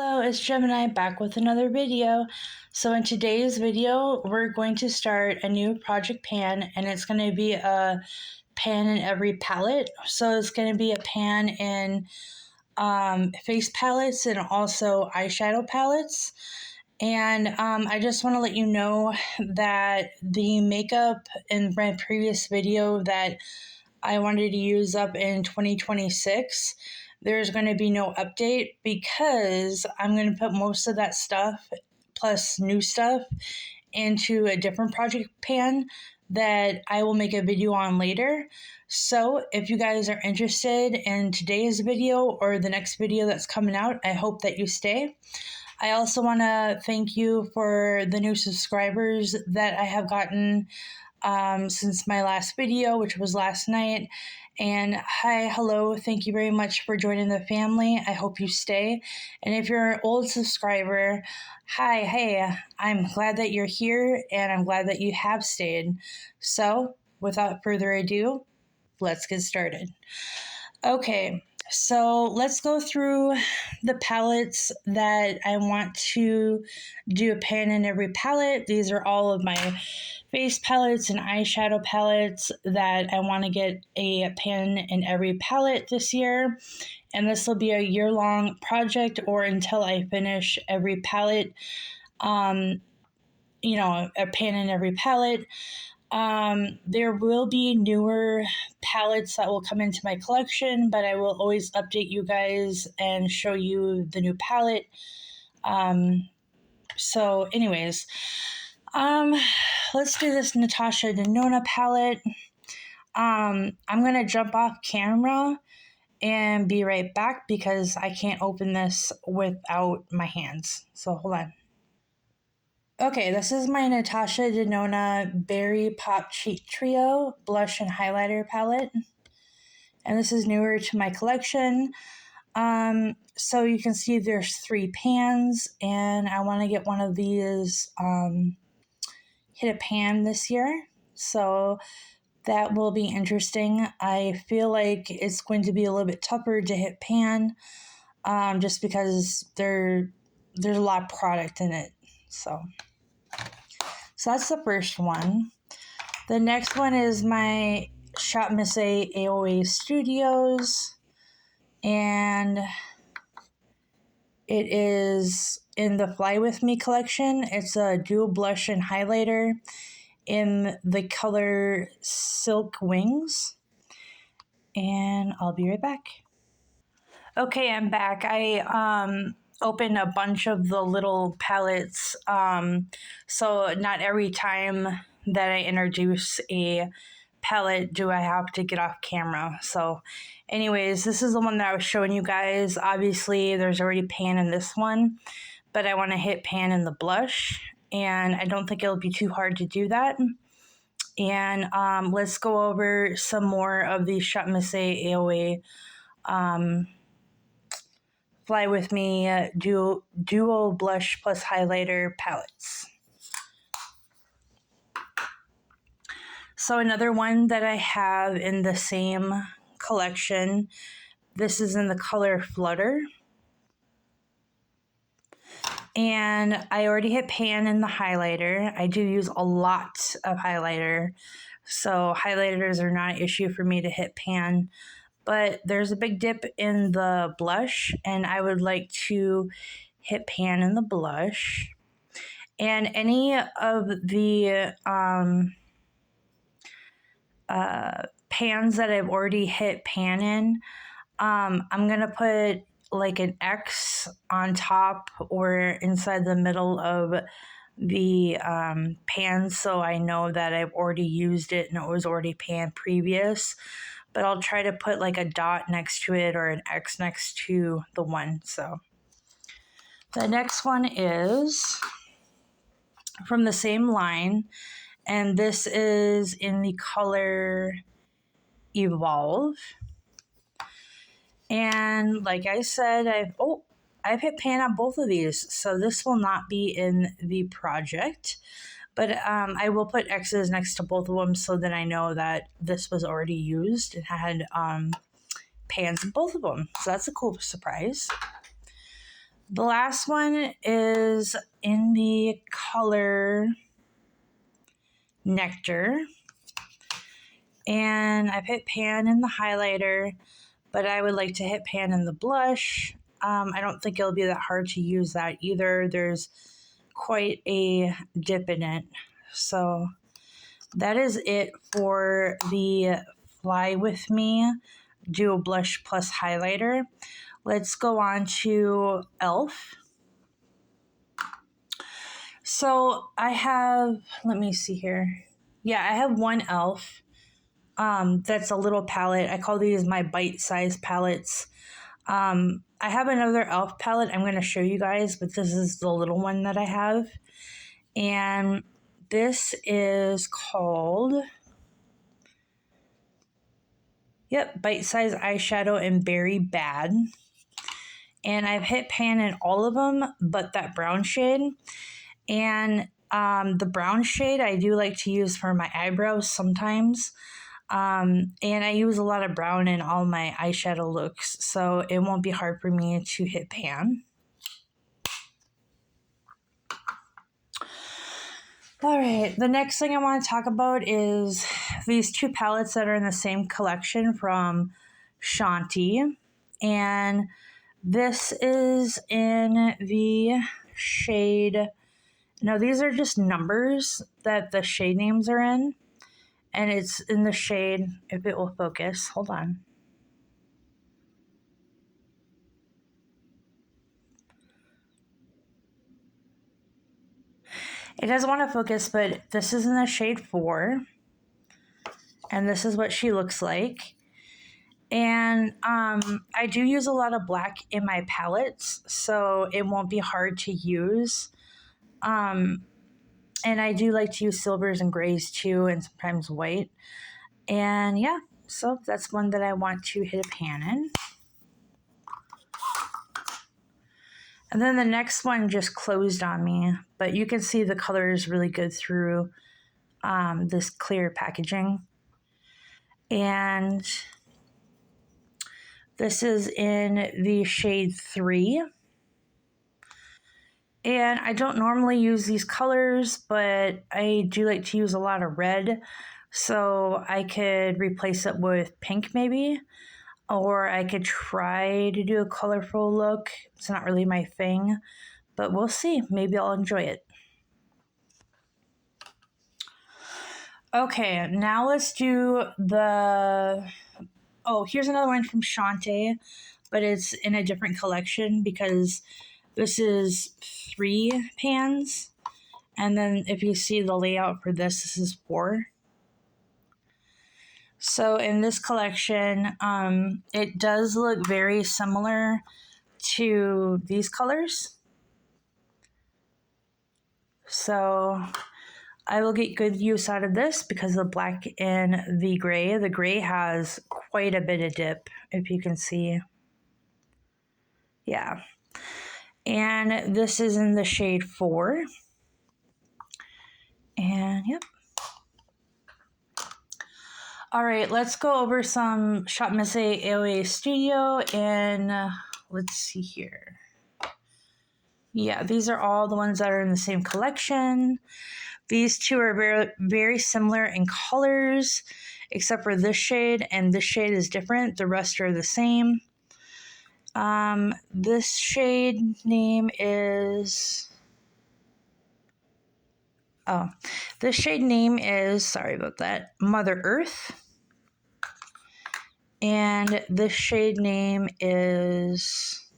Hello, it's Gemini back with another video. So in today's video, we're going to start a new project pan, and it's going to be a pan in every palette. So it's going to be a pan in face palettes and also eyeshadow palettes. And I just want to let you know that the makeup in my previous video that I wanted to use up in 2026, there's going to be no update because I'm going to put most of that stuff plus new stuff into a different project pan that I will make a video on later. So if you guys are interested in today's video or the next video that's coming out, I hope that you stay. I also want to thank you for the new subscribers that I have gotten since my last video, which was last night. And hi, hello, thank you very much for joining the family. I hope you stay. And if you're an old subscriber, hi, hey, I'm glad that you're here and I'm glad that you have stayed. So without further ado, let's get started. Okay, so let's go through the palettes that I want to do a pan in every palette. These are all of my face palettes and eyeshadow palettes that I want to get a pan in every palette this year. And this will be a year-long project or until I finish every palette, a pan in every palette. There will be newer palettes that will come into my collection, but I will always update you guys and show you the new palette. So anyways, let's do this Natasha Denona palette. I'm going to jump off camera and be right back because I can't open this without my hands. So hold on. Okay, this is my Natasha Denona Berry Pop Cheat Trio Blush and Highlighter palette. And this is newer to my collection. So you can see there's 3 pans, and I want to get one of these hit a pan this year. So that will be interesting. I feel like it's going to be a little bit tougher to hit pan just because there's a lot of product in it. So that's the first one. The next one is my Shop Miss A AOA Studios, and it is in the Fly With Me collection. It's a dual blush and highlighter in the color Silk Wings, and I'll be right back. Okay, I'm back. I open a bunch of the little palettes, so not every time that I introduce a palette do I have to get off camera. So anyways, this is the one that I was showing you guys. Obviously there's already pan in this one, but I want to hit pan in the blush, and I don't think it'll be too hard to do that. And let's go over some more of these Shop Miss A AOA Fly With Me duo blush plus highlighter palettes. So another one that I have in the same collection, this is in the color Flutter. And I already hit pan in the highlighter. I do use a lot of highlighter, so highlighters are not an issue for me to hit pan. But there's a big dip in the blush, and I would like to hit pan in the blush. And any of the pans that I've already hit pan in, I'm going to put like an X on top or inside the middle of the pan, so I know that I've already used it and it was already pan previous. But I'll try to put like a dot next to it or an X next to the one. So the next one is from the same line, and this is in the color Evolve. And like I said, I've hit pan on both of these, so this will not be in the project. But I will put X's next to both of them so that I know that this was already used and had pans in both of them. So that's a cool surprise. The last one is in the color Nectar. And I've hit pan in the highlighter, but I would like to hit pan in the blush. I don't think it'll be that hard to use that either. There's quite a dip in it. So that is it for the Fly With Me Duo Blush Plus Highlighter. Let's go on to e.l.f. So I have, let me see here. Yeah, I have one e.l.f. That's a little palette. I call these my bite-sized palettes. I have another e.l.f. palette I'm going to show you guys, but this is the little one that I have. And this is called, Bite-Size Eyeshadow in Berry Bad. And I've hit pan in all of them but that brown shade. And the brown shade I do like to use for my eyebrows sometimes. And I use a lot of brown in all my eyeshadow looks, so it won't be hard for me to hit pan. All right, the next thing I want to talk about is these two palettes that are in the same collection from Shanti. And this is in the shade, no, these are just numbers that the shade names are in. And it's in the shade, if it will focus, hold on. It doesn't want to focus, but this is in the shade 4. And this is what she looks like. And I do use a lot of black in my palettes, so it won't be hard to use. And I do like to use silvers and grays too, and sometimes white. And yeah, so that's one that I want to hit a pan in. And then the next one just closed on me, but you can see the color is really good through this clear packaging. And this is in the shade 3. And I don't normally use these colors, but I do like to use a lot of red. So I could replace it with pink maybe. Or I could try to do a colorful look. It's not really my thing, but we'll see. Maybe I'll enjoy it. Okay, now let's do the... Oh, here's another one from Shanti, but it's in a different collection because this is 3 pans. And then if you see the layout for this is 4. So in this collection, it does look very similar to these colors. So I will get good use out of this because the black and the gray. The gray has quite a bit of dip, if you can see. Yeah. And this is in the shade 4. And yep. All right, let's go over some Shop Miss AOA Studio, and let's see here. Yeah, these are all the ones that are in the same collection. These two are very, very similar in colors, except for this shade, and this shade is different. The rest are the same. This shade name is... Oh, this shade name is, sorry about that, Mother Earth. And this shade name is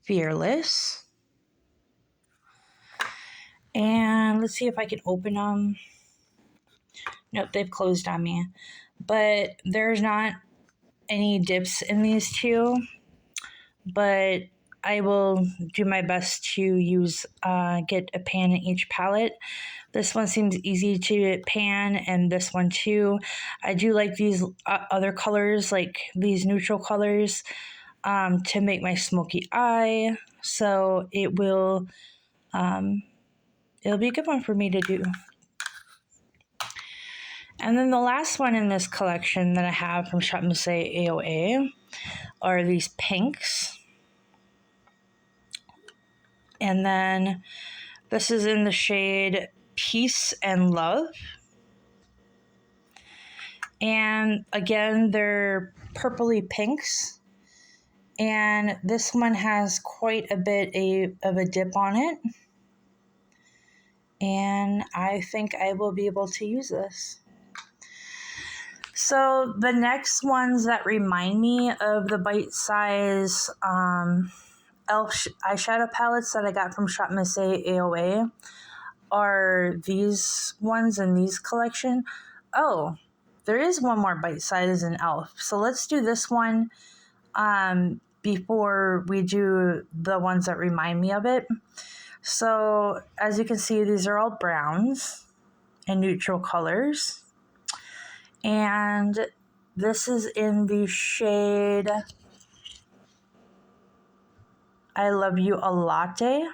Fearless. And let's see if I can open them. Nope, they've closed on me. But there's not any dips in these two. But I will do my best to use, get a pan in each palette. This one seems easy to pan, and this one too. I do like these other colors, like these neutral colors, to make my smoky eye. So it will, it'll be a good one for me to do. And then the last one in this collection that I have from Shop Miss AOA are these pinks. And then this is in the shade Peace and Love. And again, they're purpley pinks. And this one has quite a bit of a dip on it. And I think I will be able to use this. So the next ones that remind me of the bite-size e.l.f. eyeshadow palettes that I got from Shop Miss AOA are these ones in these collection. Oh, there is one more bite-size in e.l.f. So let's do this one before we do the ones that remind me of it. So as you can see, these are all browns and neutral colors. And this is in the shade I Love You a Latte.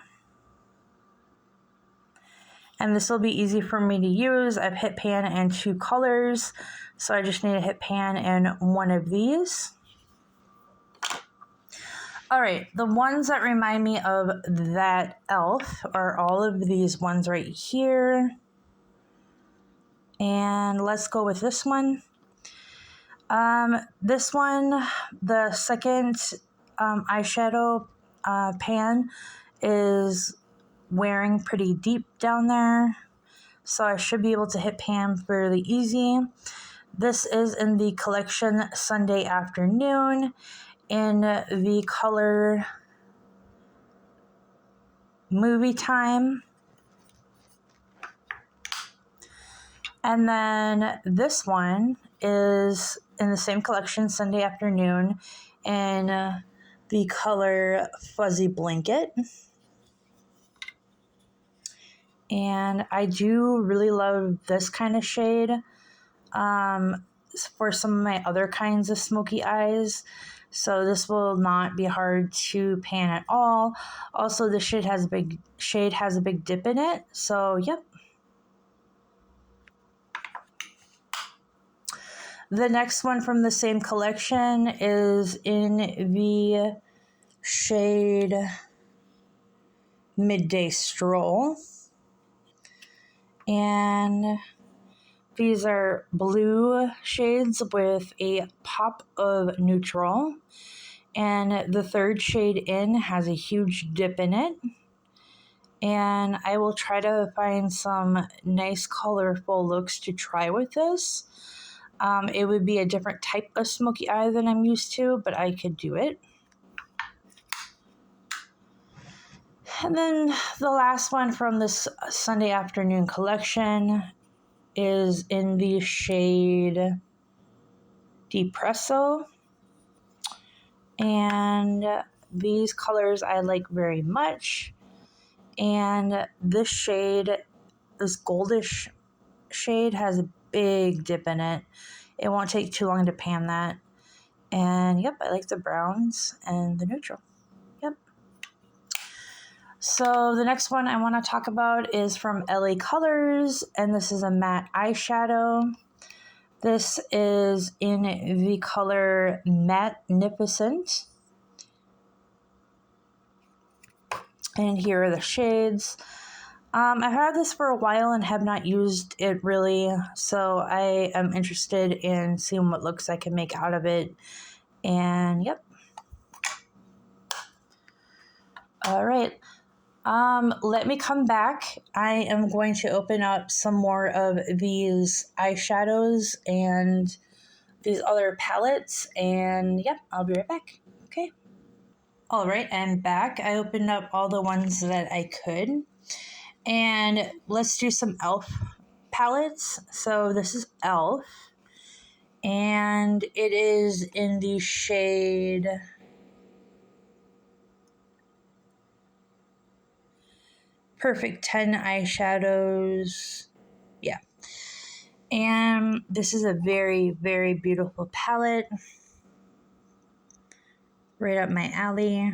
And this will be easy for me to use. I've hit pan in 2 colors, so I just need to hit pan in one of these. All right, the ones that remind me of that e.l.f. are all of these ones right here. And let's go with this one. This one, the second eyeshadow pan is wearing pretty deep down there, so I should be able to hit pan fairly easy. This is in the collection Sunday Afternoon in the color Movie Time. And then this one is in the same collection, Sunday Afternoon, in the color Fuzzy Blanket. And I do really love this kind of shade for some of my other kinds of smoky eyes. So this will not be hard to pan at all. Also, this shade has a big dip in it. So, yep. The next one from the same collection is in the shade Midday Stroll. And these are blue shades with a pop of neutral. And the third shade in has a huge dip in it. And I will try to find some nice colorful looks to try with this. It would be a different type of smoky eye than I'm used to, but I could do it. And then the last one from this Sunday Afternoon collection is in the shade Depresso. And these colors I like very much. And this shade, this goldish shade, has a big dip in it. It won't take too long to pan that. And yep, I like the browns and the neutral. Yep. So the next one I want to talk about is from LA Colors, and this is a matte eyeshadow. This is in the color Magnificent. And here are the shades. I've had this for a while and have not used it really, so I am interested in seeing what looks I can make out of it. And yep. All right. Let me come back. I am going to open up some more of these eyeshadows and these other palettes, and yep, I'll be right back. Okay. All right, I'm back. I opened up all the ones that I could. And let's do some e.l.f. palettes. So this is e.l.f. And it is in the shade Perfect 10 eyeshadows. Yeah. And this is a very, very beautiful palette. Right up my alley.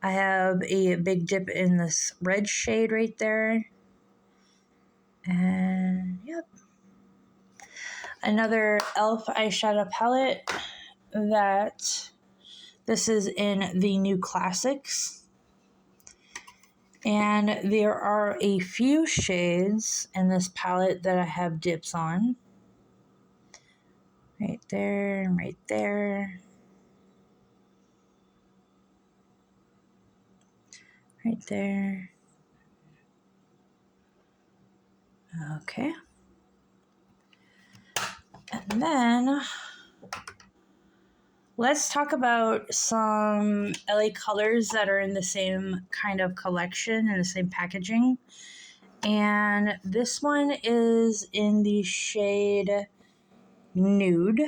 I have a big dip in this red shade right there. And yep. Another e.l.f. eyeshadow palette that this is in the New Classics. And there are a few shades in this palette that I have dips on. Right there, right there. Right there. Okay. And then let's talk about some LA colors that are in the same kind of collection and the same packaging. And this one is in the shade Nude.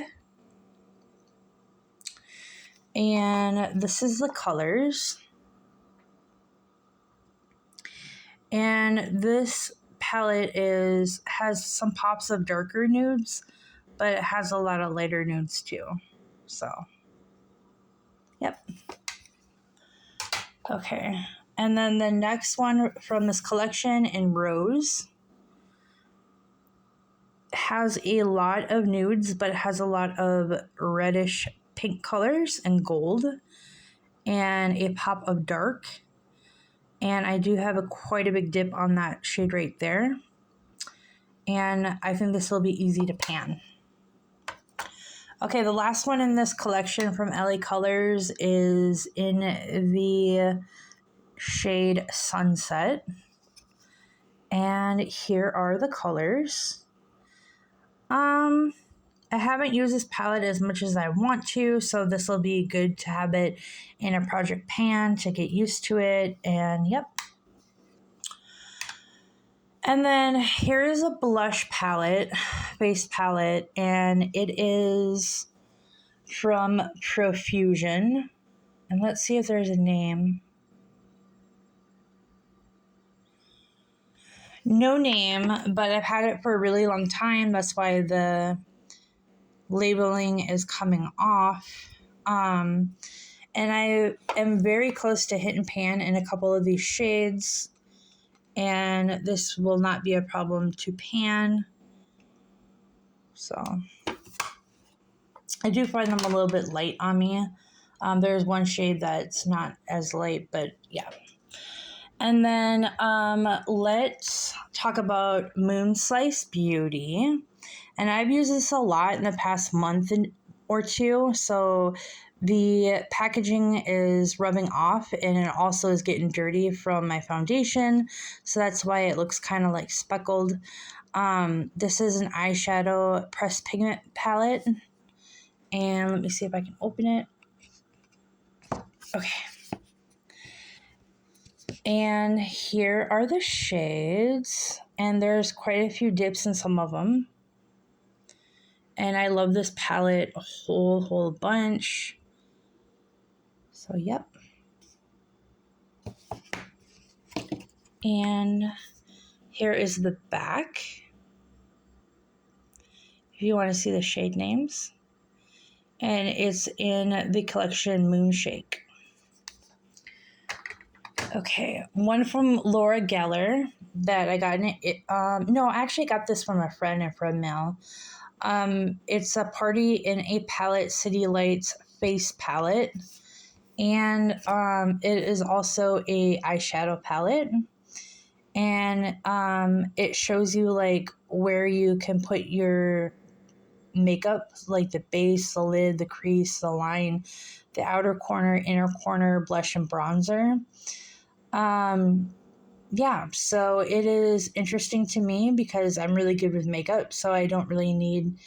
And this is the colors. And this palette has some pops of darker nudes, but it has a lot of lighter nudes too. So, yep. Okay. And then the next one from this collection in Rose has a lot of nudes, but it has a lot of reddish pink colors and gold and a pop of dark. And I do have quite a big dip on that shade right there. And I think this will be easy to pan. Okay, the last one in this collection from LA Colors is in the shade Sunset. And here are the colors. I haven't used this palette as much as I want to, so this will be good to have it in a project pan to get used to it. And yep. And then here is a blush palette, base palette, and it is from Profusion. And let's see if there's a name. No name, but I've had it for a really long time. That's why the labeling is coming off. And I am very close to hit and pan in a couple of these shades. And this will not be a problem to pan. So I do find them a little bit light on me. There's one shade that's not as light, but yeah. And then let's talk about Moon Slice Beauty. And I've used this a lot in the past month or two. So the packaging is rubbing off and it also is getting dirty from my foundation. So that's why it looks kind of like speckled. This is an eyeshadow pressed pigment palette. And let me see if I can open it. Okay. And here are the shades. And there's quite a few dips in some of them. And I love this palette a whole bunch. So, yep. And here is the back. If you want to see the shade names. And it's in the collection Moonshake. Okay, one from Laura Geller that I got in it. No, I actually got this from a friend and from mail. It's a Party in a Palette City Lights face palette. And it is also a eyeshadow palette. And it shows you like where you can put your makeup, like the base, the lid, the crease, the line, the outer corner, inner corner, blush, and bronzer. Yeah, so it is interesting to me because I'm really good with makeup, so I don't really need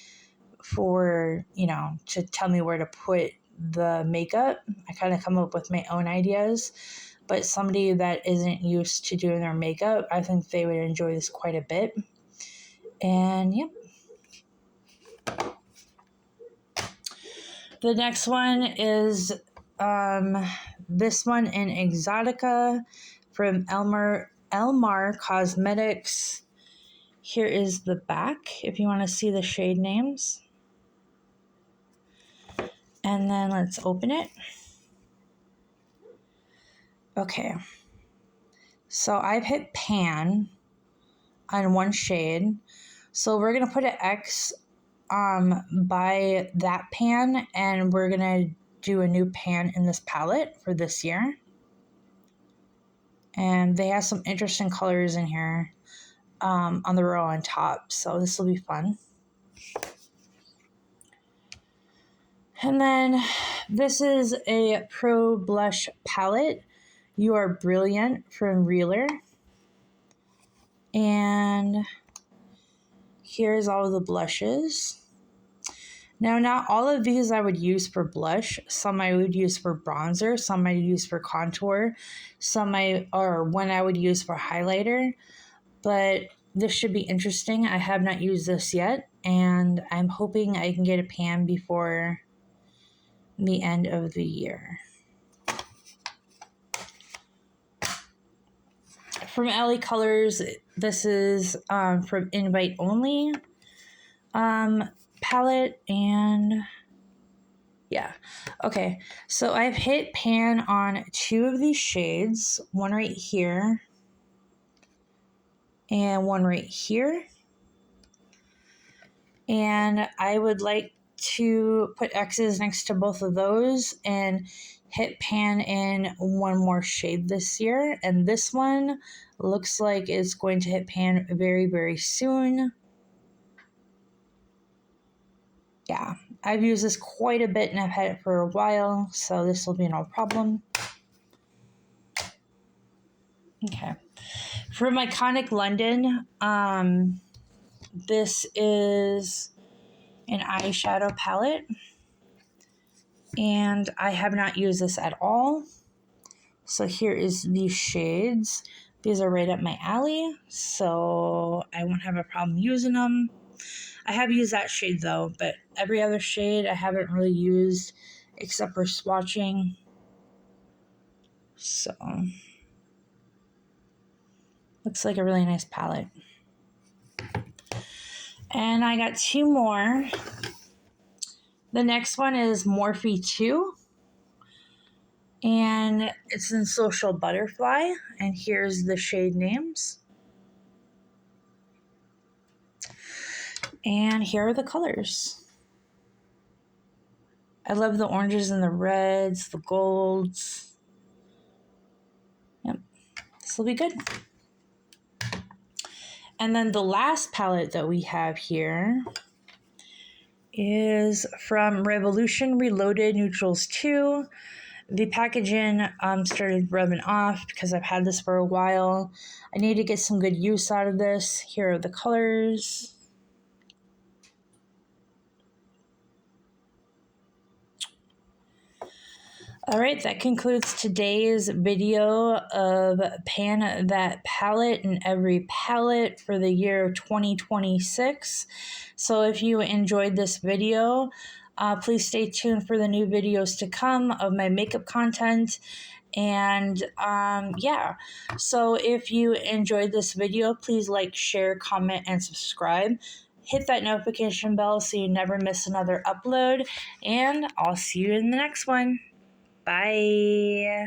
for, to tell me where to put the makeup. I kind of come up with my own ideas, but somebody that isn't used to doing their makeup, I think they would enjoy this quite a bit. And yep. The next one is this one in Exotica from Elmar Cosmetics. Here is the back if you want to see the shade names. And then let's open it. Okay. So I've hit pan on one shade. So we're going to put an X buy that pan, and we're gonna do a new pan in this palette for this year. And they have some interesting colors in here on the row on top, so this will be fun. And then this is a Pro Blush palette. You Are Brilliant from Reeler. And here's all of the blushes. Now, not all of these I would use for blush. Some I would use for bronzer, some I would use for contour, some one I would use for highlighter. But this should be interesting. I have not used this yet, and I'm hoping I can get a pan before the end of the year. From LA Colors, this is from Invite Only palette, and yeah. Okay, so I've hit pan on 2 of these shades, one right here and one right here. And I would like to put X's next to both of those and hit pan in one more shade this year. And this one looks like it's going to hit pan very, very soon. Yeah, I've used this quite a bit and I've had it for a while, so this will be no problem. Okay. From Iconic London, this is an eyeshadow palette, and I have not used this at all. So here is these shades. These are right up my alley, so I won't have a problem using them. I have used that shade though, but every other shade I haven't really used except for swatching. So, looks like a really nice palette. And I got 2 more. The next one is Morphe 2. And it's in Social Butterfly. And here's the shade names. And here are the colors. I love the oranges and the reds, the golds. Yep, this will be good. And then the last palette that we have here is from Revolution Reloaded Neutrals 2. The packaging started rubbing off because I've had this for a while. I need to get some good use out of this. Here are the colors. All right, that concludes today's video of Pan That Palette in Every Palette for the year of 2026. So if you enjoyed this video, please stay tuned for the new videos to come of my makeup content. And yeah, so if you enjoyed this video, please like, share, comment, and subscribe. Hit that notification bell so you never miss another upload. And I'll see you in the next one. Bye.